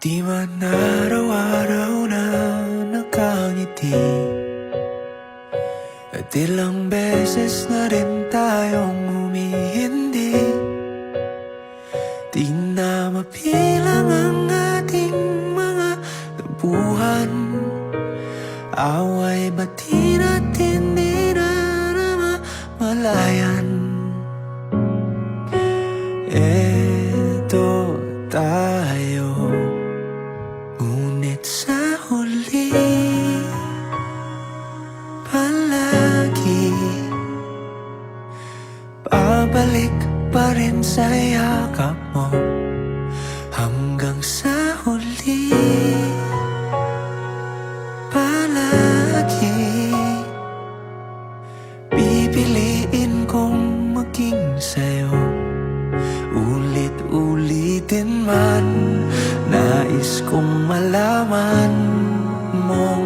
Di man araw-araw na nakangiti, at ilang beses na rin tayong humihindi. Di na mapilang ang ating mga tabuhan, away ba't di natin di na namamalayan? Eto tayo, ngunit sa huli palagi babalik pa rin sa yakap mo. Hanggang sa huli palagi pipiliin kong maging sa'yo. Ulit-ulitin man, nais kong malaman mong